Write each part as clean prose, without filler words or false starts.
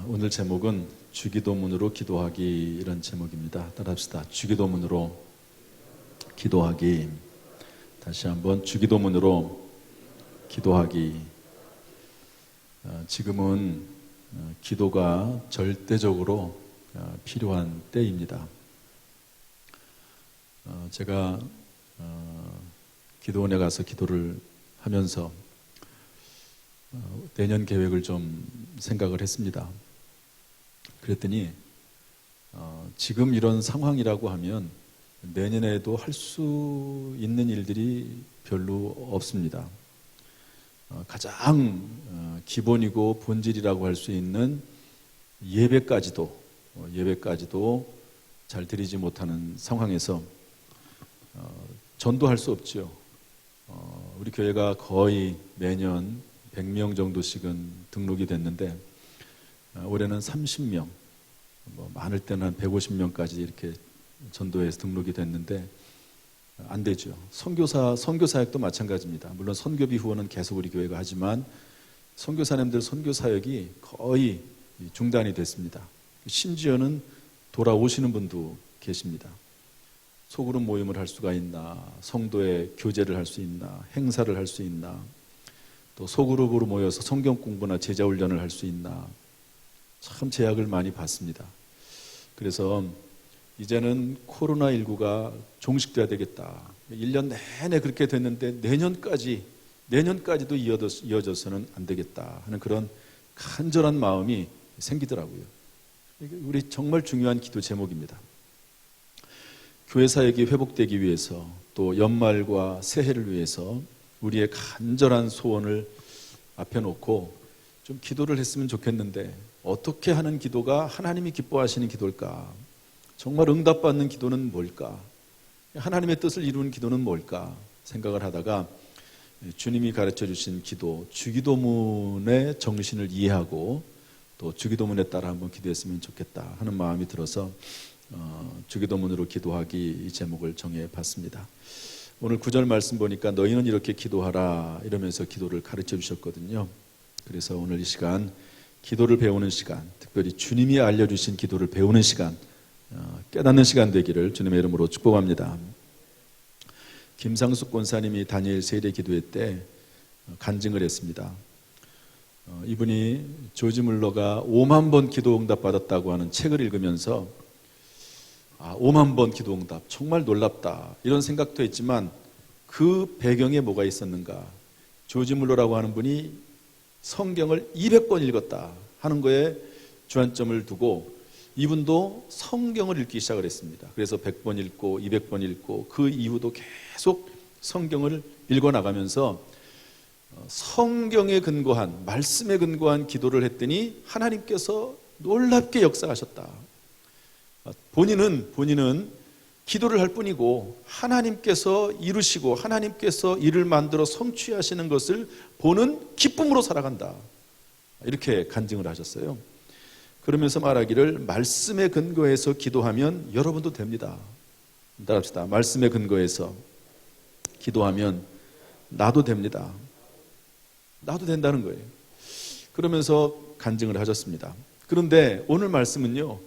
오늘 제목은 주기도문으로 기도하기, 이런 제목입니다. 따라합시다. 주기도문으로 기도하기. 다시 한번 주기도문으로 기도하기. 지금은 기도가 절대적으로 필요한 때입니다. 제가 기도원에 가서 기도를 하면서 내년 계획을 좀 생각을 했습니다. 그랬더니 지금 이런 상황이라고 하면 내년에도 할 수 있는 일들이 별로 없습니다. 가장 기본이고 본질이라고 할 수 있는 예배까지도 잘 드리지 못하는 상황에서 전도할 수 없죠. 우리 교회가 거의 매년 100명 정도씩은 등록이 됐는데 올해는 30명, 많을 때는 한 150명까지 이렇게 전도에서 등록이 됐는데 안 되죠. 선교사역도 마찬가지입니다. 물론 선교비 후원은 계속 우리 교회가 하지만 선교사님들 선교사역이 거의 중단이 됐습니다. 심지어는 돌아오시는 분도 계십니다. 소그룹 모임을 할 수가 있나, 성도의 교제를 할 수 있나, 행사를 할 수 있나, 또 소그룹으로 모여서 성경 공부나 제자 훈련을 할 수 있나, 참 제약을 많이 받습니다. 그래서 이제는 코로나19가 종식돼야 되겠다. 1년 내내 그렇게 됐는데 내년까지도 이어져서는 안 되겠다 하는 그런 간절한 마음이 생기더라고요. 우리 정말 중요한 기도 제목입니다. 교회 사역이 회복되기 위해서, 또 연말과 새해를 위해서 우리의 간절한 소원을 앞에 놓고 좀 기도를 했으면 좋겠는데, 어떻게 하는 기도가 하나님이 기뻐하시는 기도일까? 정말 응답받는 기도는 뭘까? 하나님의 뜻을 이루는 기도는 뭘까? 생각을 하다가 주님이 가르쳐 주신 기도, 주기도문의 정신을 이해하고 또 주기도문에 따라 한번 기도했으면 좋겠다 하는 마음이 들어서 주기도문으로 기도하기, 이 제목을 정해 봤습니다. 오늘 9절 말씀 보니까 너희는 이렇게 기도하라 이러면서 기도를 가르쳐 주셨거든요. 그래서 오늘 이 시간 기도를 배우는 시간, 특별히 주님이 알려주신 기도를 배우는 시간, 깨닫는 시간 되기를 주님의 이름으로 축복합니다. 김상숙 권사님이 다니엘 세례 기도회 때 간증을 했습니다. 이분이 조지 물러가 5만 번 기도 응답 받았다고 하는 책을 읽으면서 5만 번 기도 응답, 정말 놀랍다 이런 생각도 했지만 그 배경에 뭐가 있었는가? 조지 물러라고 하는 분이 성경을 200번 읽었다 하는 거에 주안점을 두고 이분도 성경을 읽기 시작을 했습니다. 그래서 100번 읽고 200번 읽고 그 이후도 계속 성경을 읽어나가면서 성경에 근거한, 말씀에 근거한 기도를 했더니 하나님께서 놀랍게 역사하셨다. 본인은 기도를 할 뿐이고 하나님께서 이루시고 하나님께서 이를 만들어 성취하시는 것을 보는 기쁨으로 살아간다. 이렇게 간증을 하셨어요. 그러면서 말하기를, 말씀에 근거해서 기도하면 여러분도 됩니다. 따라합시다. 말씀에 근거해서 기도하면 나도 됩니다. 나도 된다는 거예요. 그러면서 간증을 하셨습니다. 그런데 오늘 말씀은요,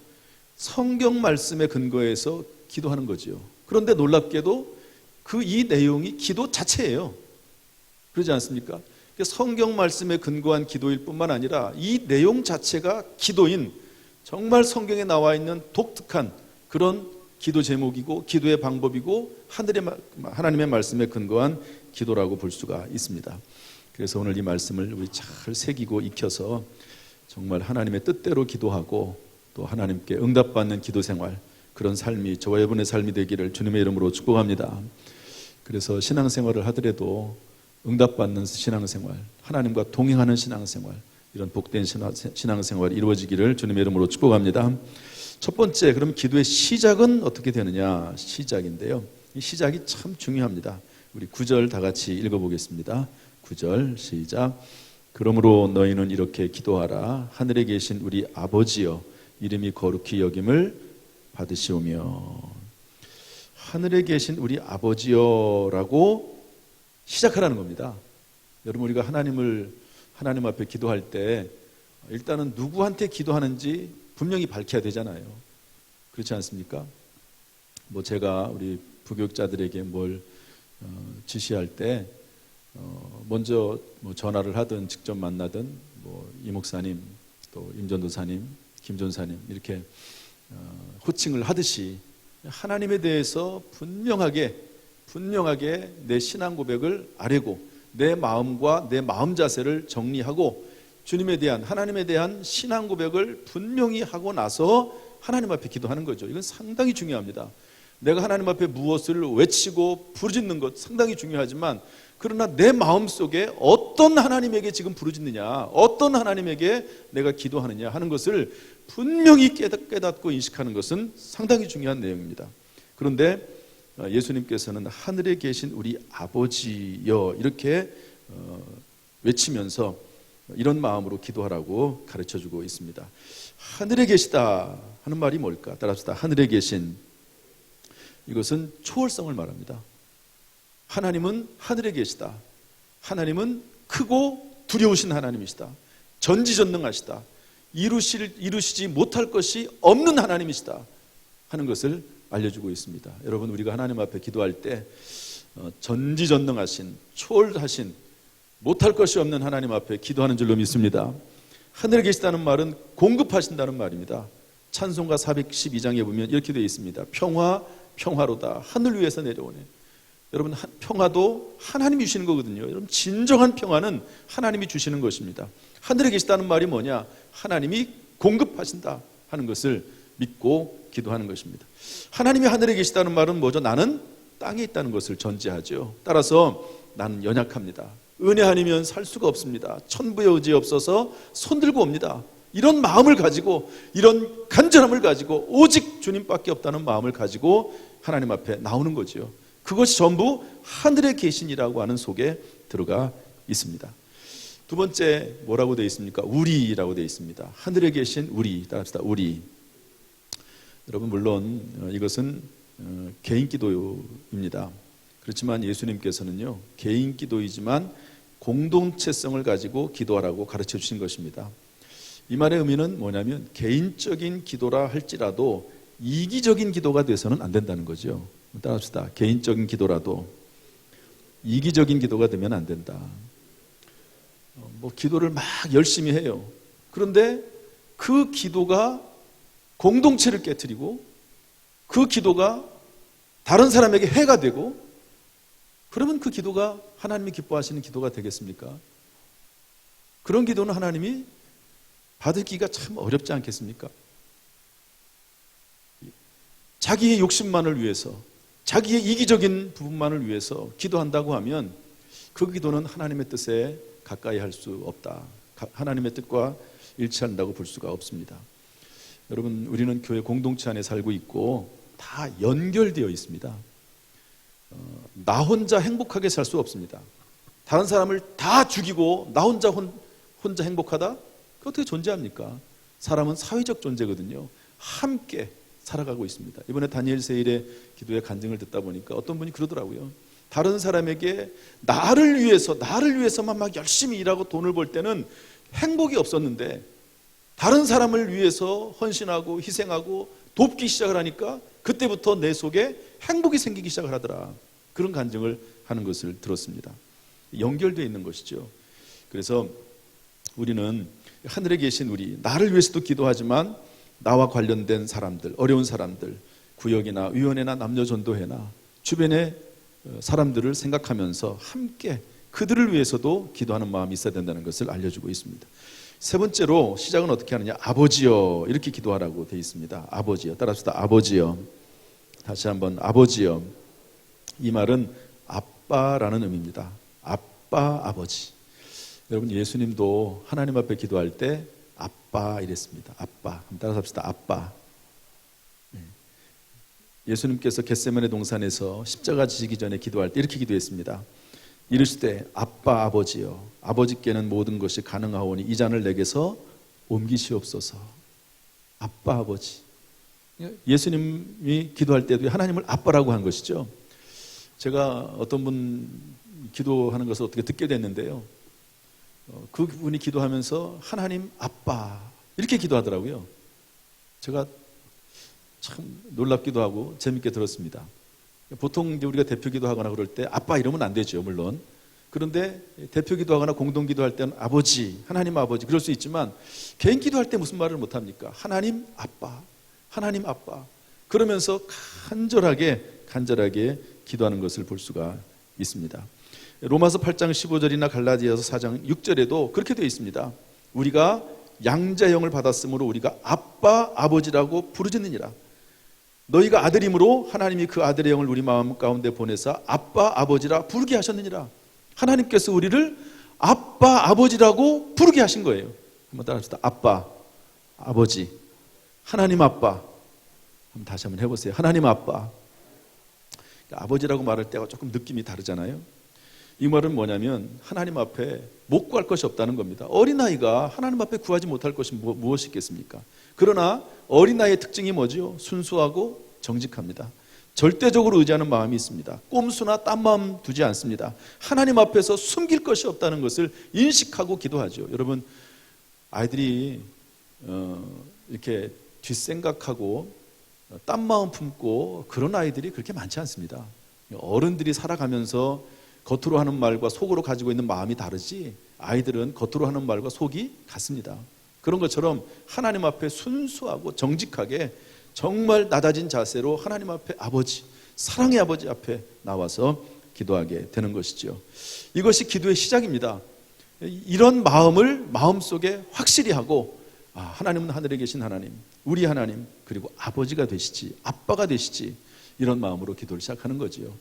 성경 말씀에 근거해서 기도하는 거죠. 그런데 놀랍게도 이 내용이 기도 자체예요. 그러지 않습니까? 성경 말씀에 근거한 기도일 뿐만 아니라 이 내용 자체가 기도인, 정말 성경에 나와 있는 독특한 그런 기도 제목이고 기도의 방법이고 하나님의 말씀에 근거한 기도라고 볼 수가 있습니다. 그래서 오늘 이 말씀을 우리 잘 새기고 익혀서 정말 하나님의 뜻대로 기도하고 또 하나님께 응답받는 기도 생활, 그런 삶이 저와 여러분의 삶이 되기를 주님의 이름으로 축복합니다. 그래서 신앙생활을 하더라도 응답받는 신앙생활, 하나님과 동행하는 신앙생활, 이런 복된 신앙생활이 이루어지기를 주님의 이름으로 축복합니다. 첫 번째, 그럼 기도의 시작은 어떻게 되느냐? 시작인데요. 이 시작이 참 중요합니다. 우리 9절 다 같이 읽어보겠습니다. 9절 시작. 그러므로 너희는 이렇게 기도하라. 하늘에 계신 우리 아버지여, 이름이 거룩히 여김을 받으시오며. 하늘에 계신 우리 아버지여라고 시작하라는 겁니다. 여러분, 우리가 하나님 앞에 기도할 때 일단은 누구한테 기도하는지 분명히 밝혀야 되잖아요. 그렇지 않습니까? 뭐 제가 우리 부교육자들에게 뭘 지시할 때 먼저 뭐 전화를 하든 직접 만나든 뭐 이 목사님 또 임 전도사님, 김 전사님 이렇게 호칭을 하듯이 하나님에 대해서 분명하게 내 신앙 고백을 아뢰고 내 마음과 내 마음 자세를 정리하고 주님에 대한 하나님에 대한 신앙 고백을 분명히 하고 나서 하나님 앞에 기도하는 거죠. 이건 상당히 중요합니다. 내가 하나님 앞에 무엇을 외치고 부르짖는 것 상당히 중요하지만 그러나 내 마음속에 어떤 하나님에게 지금 부르짖느냐, 어떤 하나님에게 내가 기도하느냐 하는 것을 분명히 깨닫고 인식하는 것은 상당히 중요한 내용입니다. 그런데 예수님께서는 하늘에 계신 우리 아버지여 이렇게 외치면서 이런 마음으로 기도하라고 가르쳐주고 있습니다. 하늘에 계시다 하는 말이 뭘까? 따라합시다. 하늘에 계신, 이것은 초월성을 말합니다. 하나님은 하늘에 계시다. 하나님은 크고 두려우신 하나님이시다. 전지전능하시다. 이루시지 못할 것이 없는 하나님이시다 하는 것을 알려주고 있습니다. 여러분, 우리가 하나님 앞에 기도할 때 전지전능하신, 초월하신, 못할 것이 없는 하나님 앞에 기도하는 줄로 믿습니다. 하늘에 계시다는 말은 공급하신다는 말입니다. 찬송가 412장에 보면 이렇게 되어 있습니다. 평화 평화로다 하늘 위에서 내려오네. 여러분, 평화도 하나님이 주시는 거거든요. 여러분, 진정한 평화는 하나님이 주시는 것입니다. 하늘에 계시다는 말이 뭐냐? 하나님이 공급하신다 하는 것을 믿고 기도하는 것입니다. 하나님이 하늘에 계시다는 말은 뭐죠? 나는 땅에 있다는 것을 전제하죠. 따라서 나는 연약합니다. 은혜 아니면 살 수가 없습니다. 천부의 의지 없어서 손들고 옵니다. 이런 마음을 가지고, 이런 간절함을 가지고, 오직 주님밖에 없다는 마음을 가지고 하나님 앞에 나오는 거죠. 그것이 전부 하늘에 계신이라고 하는 속에 들어가 있습니다. 두 번째 뭐라고 되어 있습니까? 우리라고 되어 있습니다. 하늘에 계신 우리, 따라합시다. 우리. 여러분, 물론 이것은 개인 기도입니다. 그렇지만 예수님께서는요, 개인 기도이지만 공동체성을 가지고 기도하라고 가르쳐 주신 것입니다. 이 말의 의미는 뭐냐면 개인적인 기도라 할지라도 이기적인 기도가 돼서는 안 된다는 거죠. 따라합시다. 개인적인 기도라도 이기적인 기도가 되면 안 된다. 뭐 기도를 막 열심히 해요. 그런데 그 기도가 공동체를 깨트리고 그 기도가 다른 사람에게 해가 되고, 그러면 그 기도가 하나님이 기뻐하시는 기도가 되겠습니까? 그런 기도는 하나님이 받기가 참 어렵지 않겠습니까? 자기의 욕심만을 위해서, 자기의 이기적인 부분만을 위해서 기도한다고 하면 그 기도는 하나님의 뜻에 가까이 할 수 없다. 하나님의 뜻과 일치한다고 볼 수가 없습니다. 여러분, 우리는 교회 공동체 안에 살고 있고 다 연결되어 있습니다. 나 혼자 행복하게 살 수 없습니다. 다른 사람을 다 죽이고 나 혼자 행복하다? 그게 어떻게 존재합니까? 사람은 사회적 존재거든요. 함께 살아가고 있습니다. 이번에 다니엘 세일의 기도의 간증을 듣다 보니까 어떤 분이 그러더라고요. 다른 사람에게 나를 위해서만 막 열심히 일하고 돈을 벌 때는 행복이 없었는데 다른 사람을 위해서 헌신하고 희생하고 돕기 시작을 하니까 그때부터 내 속에 행복이 생기기 시작을 하더라. 그런 간증을 하는 것을 들었습니다. 연결되어 있는 것이죠. 그래서 우리는 하늘에 계신 우리, 나를 위해서도 기도하지만 나와 관련된 사람들, 어려운 사람들, 구역이나 위원회나 남녀전도회나 주변의 사람들을 생각하면서 함께 그들을 위해서도 기도하는 마음이 있어야 된다는 것을 알려주고 있습니다. 세 번째로 시작은 어떻게 하느냐? 아버지여, 이렇게 기도하라고 되어 있습니다. 아버지여. 따라합시다. 아버지여. 다시 한번 아버지여. 이 말은 아빠라는 의미입니다. 아빠, 아버지. 여러분, 예수님도 하나님 앞에 기도할 때 아빠 이랬습니다. 아빠. 한번 따라서 합시다. 아빠. 예수님께서 겟세마네 동산에서 십자가 지시기 전에 기도할 때 이렇게 기도했습니다. 이르시되 아빠 아버지여, 아버지께는 모든 것이 가능하오니 이 잔을 내게서 옮기시옵소서. 아빠 아버지. 예수님이 기도할 때도 하나님을 아빠라고 한 것이죠. 제가 어떤 분 기도하는 것을 어떻게 듣게 됐는데요, 그분이 기도하면서 하나님 아빠 이렇게 기도하더라고요. 제가 참 놀랍기도 하고 재밌게 들었습니다. 보통 이제 우리가 대표 기도하거나 그럴 때 아빠 이러면 안 되죠, 물론. 그런데 대표 기도하거나 공동 기도할 때는 아버지, 하나님 아버지 그럴 수 있지만 개인 기도할 때 무슨 말을 못 합니까? 하나님 아빠, 하나님 아빠. 그러면서 간절하게 기도하는 것을 볼 수가 있습니다. 로마서 8장 15절이나 갈라디아서 4장 6절에도 그렇게 되어 있습니다. 우리가 양자형을 받았으므로 우리가 아빠, 아버지라고 부르짖느니라. 너희가 아들임으로 하나님이 그 아들의 영을 우리 마음 가운데 보내사 아빠, 아버지라 부르게 하셨느니라. 하나님께서 우리를 아빠, 아버지라고 부르게 하신 거예요. 한번 따라합시다. 아빠, 아버지, 하나님 아빠. 한번 다시 한번 해보세요. 하나님 아빠. 아버지라고 말할 때가 조금 느낌이 다르잖아요. 이 말은 뭐냐면 하나님 앞에 못 구할 것이 없다는 겁니다. 어린아이가 하나님 앞에 구하지 못할 것이 무엇이 있겠습니까? 그러나 어린아이의 특징이 뭐죠? 순수하고 정직합니다. 절대적으로 의지하는 마음이 있습니다. 꼼수나 딴 마음 두지 않습니다. 하나님 앞에서 숨길 것이 없다는 것을 인식하고 기도하죠. 여러분, 아이들이 이렇게 뒷생각하고 딴 마음 품고 그런 아이들이 그렇게 많지 않습니다. 어른들이 살아가면서 겉으로 하는 말과 속으로 가지고 있는 마음이 다르지 아이들은 겉으로 하는 말과 속이 같습니다. 그런 것처럼 하나님 앞에 순수하고 정직하게 정말 낮아진 자세로 하나님 앞에 아버지, 사랑의 아버지 앞에 나와서 기도하게 되는 것이죠. 이것이 기도의 시작입니다. 이런 마음을 마음속에 확실히 하고 하나님은 하늘에 계신 하나님, 우리 하나님, 그리고 아버지가 되시지, 아빠가 되시지, 이런 마음으로 기도를 시작하는 거지요.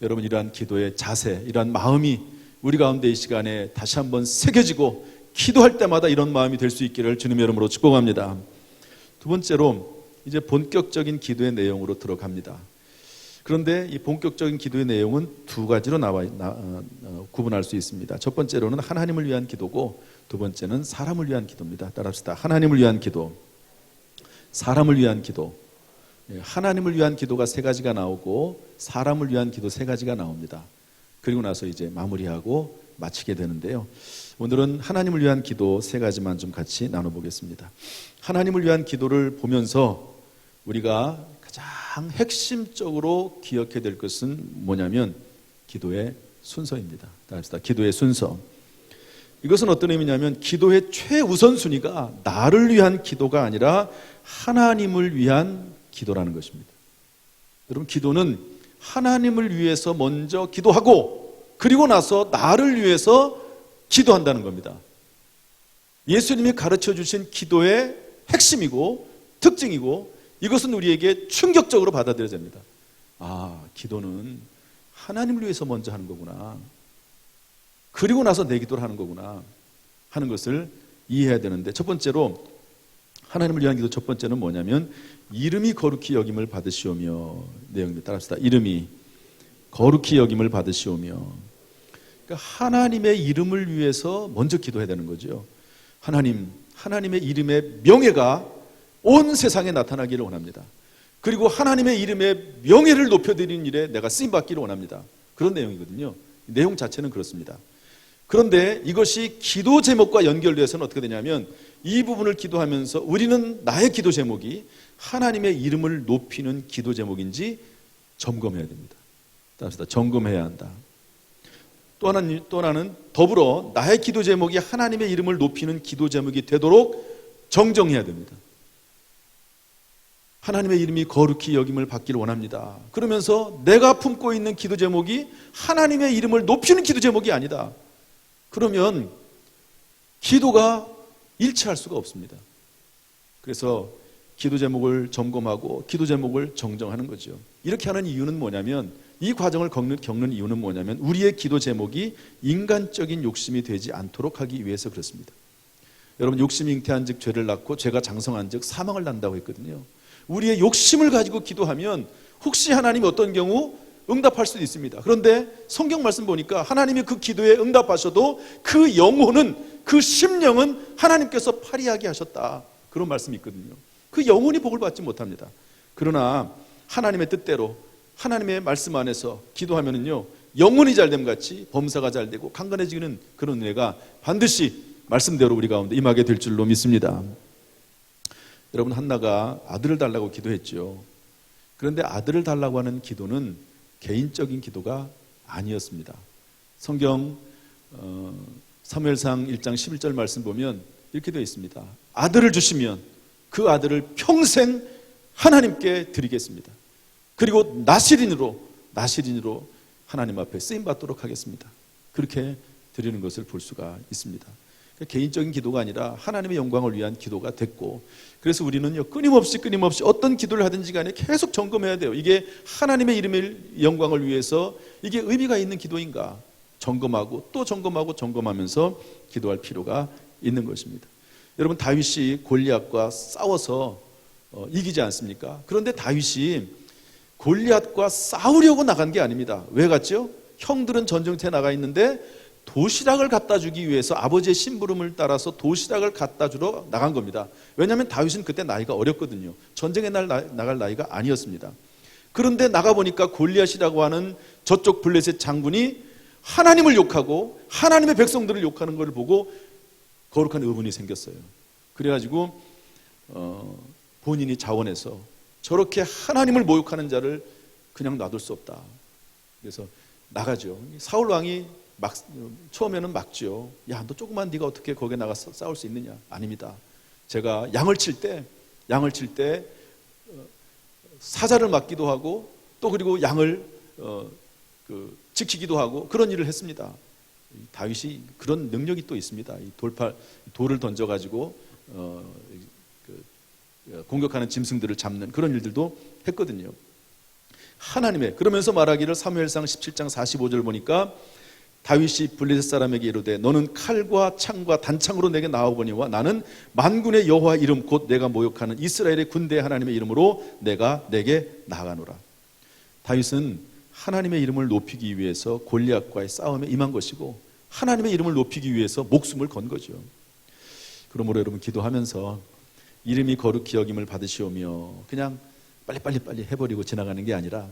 여러분, 이러한 기도의 자세, 이러한 마음이 우리 가운데 이 시간에 다시 한번 새겨지고 기도할 때마다 이런 마음이 될 수 있기를 주님의 이름으로 축복합니다. 두 번째로 이제 본격적인 기도의 내용으로 들어갑니다. 그런데 이 본격적인 기도의 내용은 두 가지로 구분할 수 있습니다. 첫 번째로는 하나님을 위한 기도고 두 번째는 사람을 위한 기도입니다. 따라합시다. 하나님을 위한 기도, 사람을 위한 기도. 하나님을 위한 기도가 세 가지가 나오고 사람을 위한 기도 세 가지가 나옵니다. 그리고 나서 이제 마무리하고 마치게 되는데요. 오늘은 하나님을 위한 기도 세 가지만 좀 같이 나눠보겠습니다. 하나님을 위한 기도를 보면서 우리가 가장 핵심적으로 기억해야 될 것은 뭐냐면 기도의 순서입니다. 따라합시다. 기도의 순서. 이것은 어떤 의미냐면 기도의 최우선순위가 나를 위한 기도가 아니라 하나님을 위한 기도라는 것입니다. 여러분, 기도는 하나님을 위해서 먼저 기도하고 그리고 나서 나를 위해서 기도한다는 겁니다. 예수님이 가르쳐 주신 기도의 핵심이고 특징이고 이것은 우리에게 충격적으로 받아들여야 됩니다. 기도는 하나님을 위해서 먼저 하는 거구나. 그리고 나서 내 기도를 하는 거구나 하는 것을 이해해야 되는데, 첫 번째로 하나님을 위한 기도 첫 번째는 뭐냐면 이름이 거룩히 여김을 받으시오며 내용입니다. 따라합시다. 이름이 거룩히 여김을 받으시오며. 그러니까 하나님의 이름을 위해서 먼저 기도해야 되는 거죠. 하나님의 이름의 명예가 온 세상에 나타나기를 원합니다. 그리고 하나님의 이름의 명예를 높여드리는 일에 내가 쓰임받기를 원합니다. 그런 내용이거든요. 내용 자체는 그렇습니다. 그런데 이것이 기도 제목과 연결돼서는 어떻게 되냐면 이 부분을 기도하면서 우리는 나의 기도 제목이 하나님의 이름을 높이는 기도 제목인지 점검해야 됩니다. 따라서 점검해야 한다. 또 하나는 더불어 나의 기도 제목이 하나님의 이름을 높이는 기도 제목이 되도록 정정해야 됩니다. 하나님의 이름이 거룩히 여김을 받기를 원합니다. 그러면서 내가 품고 있는 기도 제목이 하나님의 이름을 높이는 기도 제목이 아니다. 그러면 기도가 일치할 수가 없습니다. 그래서 기도 제목을 점검하고 기도 제목을 정정하는 거죠. 이렇게 하는 이유는 뭐냐면, 이 과정을 겪는 이유는 뭐냐면 우리의 기도 제목이 인간적인 욕심이 되지 않도록 하기 위해서 그렇습니다. 여러분, 욕심이 잉태한 즉 죄를 낳고 죄가 장성한 즉 사망을 낳는다고 했거든요. 우리의 욕심을 가지고 기도하면 혹시 하나님이 어떤 경우 응답할 수도 있습니다. 그런데 성경 말씀 보니까 하나님이 그 기도에 응답하셔도 그 영혼은, 그 심령은 하나님께서 파리하게 하셨다, 그런 말씀이 있거든요. 그 영혼이 복을 받지 못합니다. 그러나 하나님의 뜻대로 하나님의 말씀 안에서 기도하면은요, 영혼이 잘됨 같이 범사가 잘되고 강건해지는 그런 은혜가 반드시 말씀대로 우리 가운데 임하게 될 줄로 믿습니다. 여러분, 한나가 아들을 달라고 기도했죠. 그런데 아들을 달라고 하는 기도는 개인적인 기도가 아니었습니다. 성경 사무엘상 1장 11절 말씀 보면 이렇게 되어 있습니다. 아들을 주시면 그 아들을 평생 하나님께 드리겠습니다. 그리고 나시린으로 하나님 앞에 쓰임받도록 하겠습니다. 그렇게 드리는 것을 볼 수가 있습니다. 개인적인 기도가 아니라 하나님의 영광을 위한 기도가 됐고, 그래서 우리는요 끊임없이 어떤 기도를 하든지 간에 계속 점검해야 돼요. 이게 하나님의 이름의 영광을 위해서 이게 의미가 있는 기도인가 점검하고 또 점검하면서 기도할 필요가 있는 것입니다. 여러분, 다윗이 골리앗과 싸워서 이기지 않습니까? 그런데 다윗이 골리앗과 싸우려고 나간 게 아닙니다. 왜 갔죠? 형들은 전쟁터에 나가 있는데 도시락을 갖다 주기 위해서 아버지의 심부름을 따라서 도시락을 갖다 주러 나간 겁니다. 왜냐하면 다윗은 그때 나이가 어렸거든요. 전쟁에 나갈 나이가 아니었습니다. 그런데 나가보니까 골리앗이라고 하는 저쪽 블레셋 장군이 하나님을 욕하고 하나님의 백성들을 욕하는 것을 보고 거룩한 의문이 생겼어요. 그래가지고 본인이 자원해서 저렇게 하나님을 모욕하는 자를 그냥 놔둘 수 없다. 그래서 나가죠. 사울 왕이 처음에는 막죠. 야, 너 조그만 네가 어떻게 거기에 나가서 싸울 수 있느냐? 아닙니다. 제가 양을 칠 때 사자를 맡기도 하고 또 그리고 양을 지키기도 하고 그런 일을 했습니다. 다윗이 그런 능력이 또 있습니다. 돌을 던져가지고 공격하는 짐승들을 잡는 그런 일들도 했거든요. 하나님의, 그러면서 말하기를 사무엘상 17장 45절 보니까 다윗이 블레셋 사람에게 이르되 너는 칼과 창과 단창으로 내게 나와보니와 나는 만군의 여호와 이름 곧 내가 모욕하는 이스라엘의 군대 하나님의 이름으로 내가 내게 나아가노라. 다윗은 하나님의 이름을 높이기 위해서 골리앗과의 싸움에 임한 것이고 하나님의 이름을 높이기 위해서 목숨을 건 거죠. 그러므로 여러분, 기도하면서 이름이 거룩히 여김을 받으시오며 그냥 빨리 해버리고 지나가는 게 아니라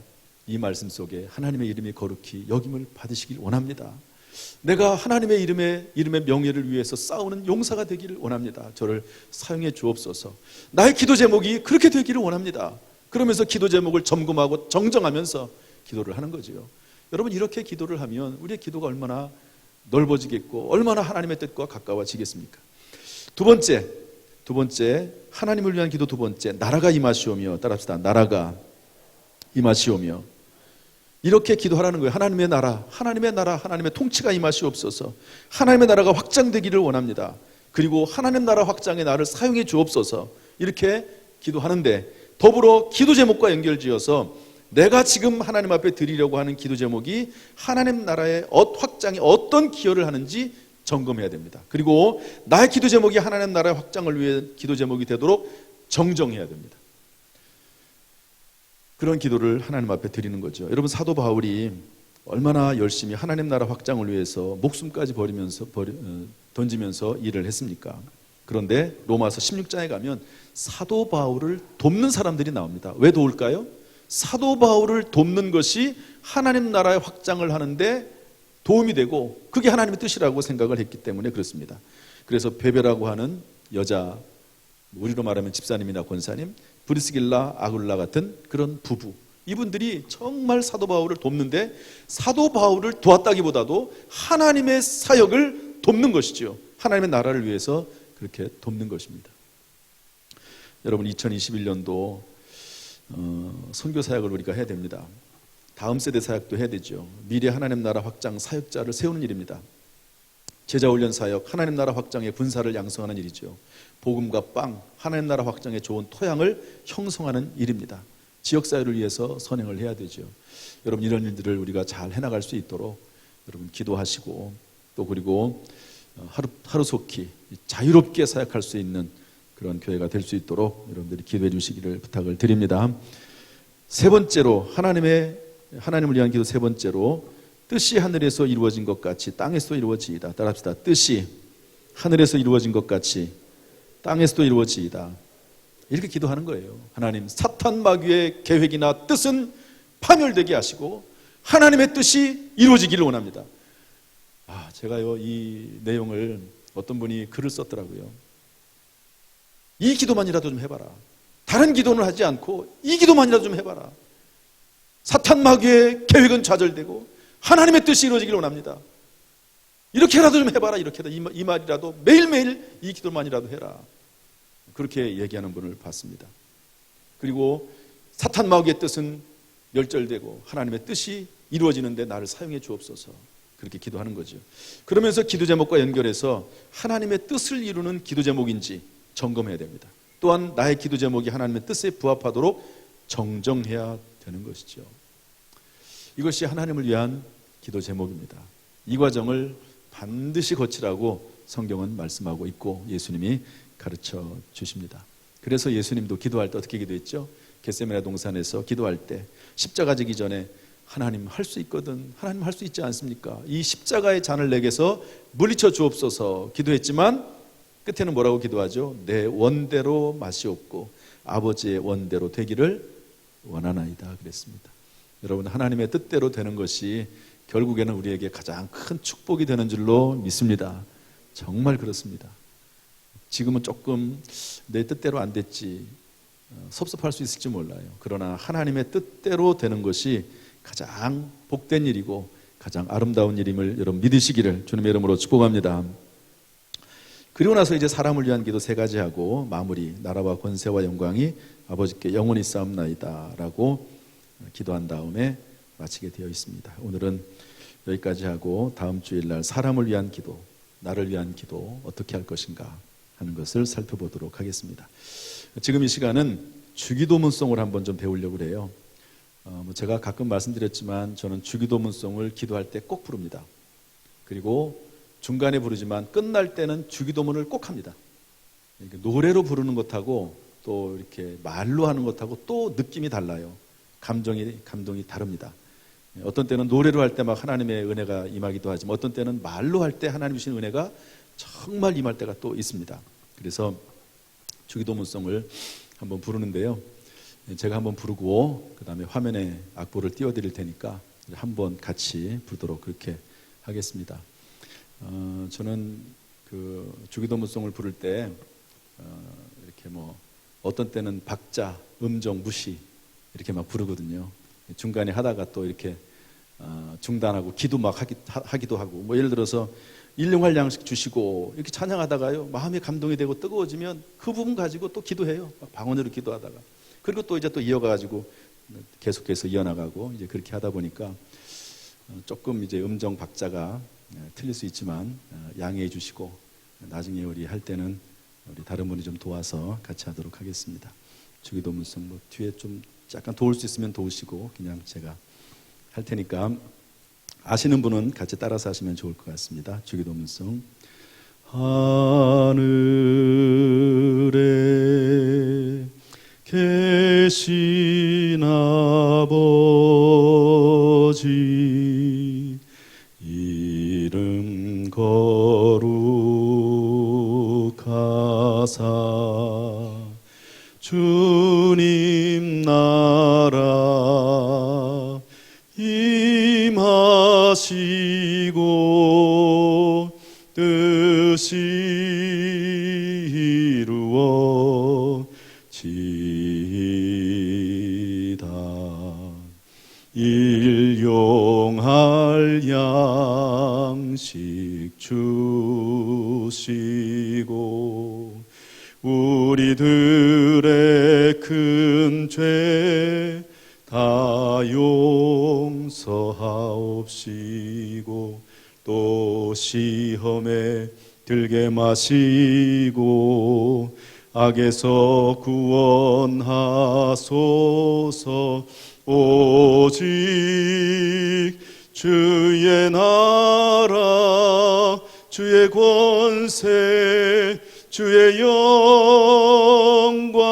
이 말씀 속에 하나님의 이름이 거룩히 여김을 받으시길 원합니다. 내가 하나님의 이름의 명예를 위해서 싸우는 용사가 되기를 원합니다. 저를 사용해 주옵소서. 나의 기도 제목이 그렇게 되기를 원합니다. 그러면서 기도 제목을 점검하고 정정하면서 기도를 하는 거죠. 여러분, 이렇게 기도를 하면 우리의 기도가 얼마나 넓어지겠고 얼마나 하나님의 뜻과 가까워지겠습니까? 두 번째 하나님을 위한 기도. 두 번째, 나라가 임하시오며. 따라합시다. 나라가 임하시오며. 이렇게 기도하라는 거예요. 하나님의 나라, 하나님의 통치가 임하시옵소서. 하나님의 나라가 확장되기를 원합니다. 그리고 하나님 나라 확장에 나를 사용해 주옵소서. 이렇게 기도하는데 더불어 기도 제목과 연결지어서 내가 지금 하나님 앞에 드리려고 하는 기도 제목이 하나님 나라의 확장에 어떤 기여를 하는지 점검해야 됩니다. 그리고 나의 기도 제목이 하나님 나라의 확장을 위해 기도 제목이 되도록 정정해야 됩니다. 그런 기도를 하나님 앞에 드리는 거죠. 여러분, 사도 바울이 얼마나 열심히 하나님 나라 확장을 위해서 목숨까지 던지면서 일을 했습니까? 그런데 로마서 16장에 가면 사도 바울을 돕는 사람들이 나옵니다. 왜 도울까요? 사도 바울을 돕는 것이 하나님 나라의 확장을 하는데 도움이 되고 그게 하나님의 뜻이라고 생각을 했기 때문에 그렇습니다. 그래서 베베라고 하는 여자, 우리로 말하면 집사님이나 권사님, 브리스길라, 아굴라 같은 그런 부부, 이분들이 정말 사도 바울을 돕는데 사도 바울을 도왔다기보다도 하나님의 사역을 돕는 것이죠. 하나님의 나라를 위해서 그렇게 돕는 것입니다. 여러분, 2021년도 선교 사역을 우리가 해야 됩니다. 다음 세대 사역도 해야 되죠. 미래 하나님 나라 확장 사역자를 세우는 일입니다. 제자훈련 사역, 하나님 나라 확장의 군사를 양성하는 일이죠. 복음과 빵, 하나님 나라 확장에 좋은 토양을 형성하는 일입니다. 지역사회를 위해서 선행을 해야 되죠. 여러분, 이런 일들을 우리가 잘 해나갈 수 있도록 여러분 기도하시고 또 그리고 하루속히 자유롭게 사역할 수 있는 그런 교회가 될 수 있도록 여러분들이 기도해 주시기를 부탁을 드립니다. 세 번째로, 하나님을 위한 기도 세 번째로, 뜻이 하늘에서 이루어진 것 같이 땅에서도 이루어지이다. 따라합시다. 뜻이 하늘에서 이루어진 것 같이 땅에서도 이루어지이다. 이렇게 기도하는 거예요. 하나님, 사탄 마귀의 계획이나 뜻은 파멸되게 하시고 하나님의 뜻이 이루어지기를 원합니다. 제가요, 이 내용을 어떤 분이 글을 썼더라고요. 이 기도만이라도 좀 해봐라. 다른 기도는 하지 않고 이 기도만이라도 좀 해봐라. 사탄 마귀의 계획은 좌절되고 하나님의 뜻이 이루어지기를 원합니다. 이렇게라도 좀 해봐라. 이렇게 이 말이라도 매일매일 이 기도만이라도 해라. 그렇게 얘기하는 분을 봤습니다. 그리고 사탄 마귀의 뜻은 멸절되고 하나님의 뜻이 이루어지는데 나를 사용해 주옵소서. 그렇게 기도하는 거죠. 그러면서 기도 제목과 연결해서 하나님의 뜻을 이루는 기도 제목인지 점검해야 됩니다. 또한 나의 기도 제목이 하나님의 뜻에 부합하도록 정정해야 되는 것이죠. 이것이 하나님을 위한 기도 제목입니다. 이 과정을 반드시 거치라고 성경은 말씀하고 있고 예수님이 가르쳐 주십니다. 그래서 예수님도 기도할 때 어떻게 기도했죠? 겟세마네 동산에서 기도할 때 십자가 지기 전에 하나님 할 수 있거든, 하나님 할 수 있지 않습니까? 이 십자가의 잔을 내게서 물리쳐 주옵소서 기도했지만 끝에는 뭐라고 기도하죠? 내 원대로 마시옵고 아버지의 원대로 되기를 원하나이다 그랬습니다. 여러분, 하나님의 뜻대로 되는 것이 결국에는 우리에게 가장 큰 축복이 되는 줄로 믿습니다. 정말 그렇습니다. 지금은 조금 내 뜻대로 안 됐지 섭섭할 수 있을지 몰라요. 그러나 하나님의 뜻대로 되는 것이 가장 복된 일이고 가장 아름다운 일임을 여러분 믿으시기를 주님의 이름으로 축복합니다. 그리고 나서 이제 사람을 위한 기도 3가지 하고 마무리, 나라와 권세와 영광이 아버지께 영원히 쌓옵나이다 라고 기도한 다음에 마치게 되어 있습니다. 오늘은 여기까지 하고 다음 주일날 사람을 위한 기도, 나를 위한 기도 어떻게 할 것인가 하는 것을 살펴보도록 하겠습니다. 지금 이 시간은 주기도문송을 한번 좀 배우려고 그래요. 제가 가끔 말씀드렸지만 저는 주기도문송을 기도할 때 꼭 부릅니다. 그리고 중간에 부르지만 끝날 때는 주기도문을 꼭 합니다. 노래로 부르는 것하고 또 이렇게 말로 하는 것하고 또 느낌이 달라요. 감동이 다릅니다. 어떤 때는 노래로 할 때 막 하나님의 은혜가 임하기도 하지만 어떤 때는 말로 할 때 하나님 주신 은혜가 정말 임할 때가 또 있습니다. 그래서 주기도문송을 한번 부르는데요. 제가 한번 부르고 그 다음에 화면에 악보를 띄워드릴 테니까 한번 같이 부르도록 그렇게 하겠습니다. 저는 그 주기도문송을 부를 때 이렇게 뭐 어떤 때는 박자, 음정, 무시 이렇게 막 부르거든요. 중간에 하다가 또 이렇게 중단하고 기도 막 하기도 하고 뭐 예를 들어서 일용할 양식 주시고 이렇게 찬양하다가요 마음이 감동이 되고 뜨거워지면 그 부분 가지고 또 기도해요. 막 방언으로 기도하다가 그리고 또 이제 또 이어가지고 계속해서 이어나가고 이제 그렇게 하다 보니까 조금 이제 음정 박자가 틀릴 수 있지만 양해해 주시고 나중에 우리 할 때는 우리 다른 분이 좀 도와서 같이 하도록 하겠습니다. 주기도문송 뭐 뒤에 좀 약간 도울 수 있으면 도우시고 그냥 제가 할 테니까 아시는 분은 같이 따라서 하시면 좋을 것 같습니다. 주기도문송. 하늘에 계신 아버지 이름 거룩하사 주님 나라 임하시고 뜻이 이루어지이다. 일용할 양식 주시고 우리들의 큰 죄 다 용서하옵시고 또 시험에 들게 마시고 악에서 구원하소서. 오직 주의 나라 주의 권세 주의 영광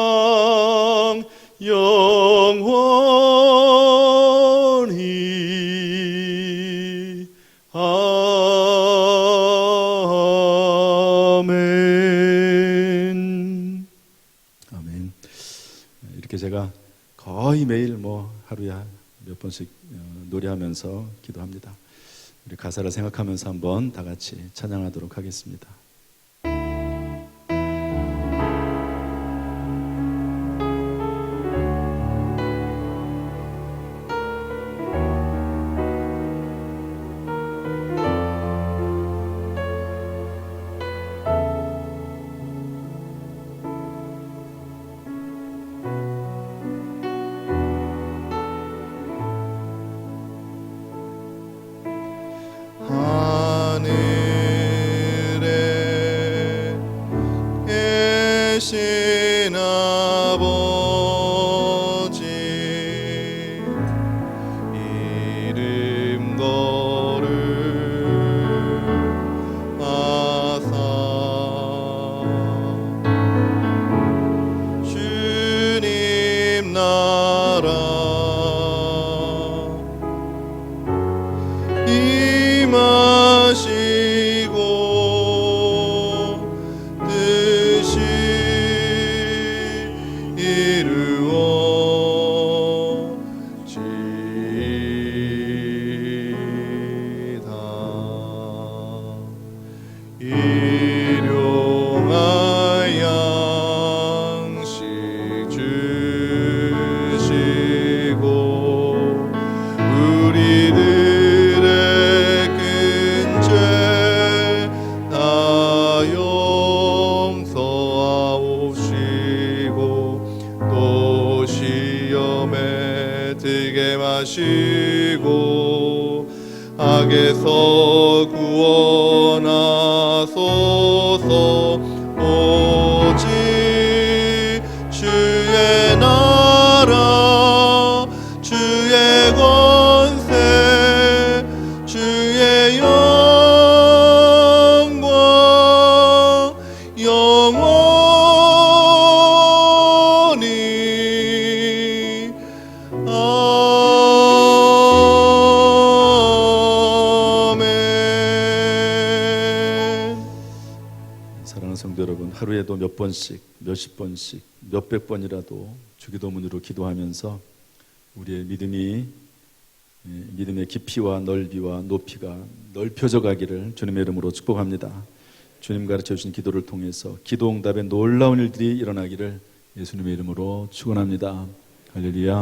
영원히 아멘. 아멘. 이렇게 제가 거의 매일 뭐 하루에 몇 번씩 노래하면서 기도합니다. 우리 가사를 생각하면서 한번 다 같이 찬양하도록 하겠습니다. 하늘에 계신 아버지 이름 거룩하사 주님 나라 임하시고 뜻이 이루어지이다. 일용할 양식 주시고 우리들의 큰 죄 다 용서하옵시고 또 시험에 들게 마시고 악에서 구원하소서. 오직 주의 나라 주의 권세 주의 영광 영원히 아멘. 사랑하는 성도 여러분, 하루에도 몇 번씩, 몇십 번씩, 몇백 번이라도 주기도문으로 기도하면서 우리의 믿음의 깊이와 넓이와 높이가 넓혀져 가기를 주님의 이름으로 축복합니다. 주님 가르쳐 주신 기도를 통해서 기도 응답의 놀라운 일들이 일어나기를 예수님의 이름으로 축원합니다. 할렐루야.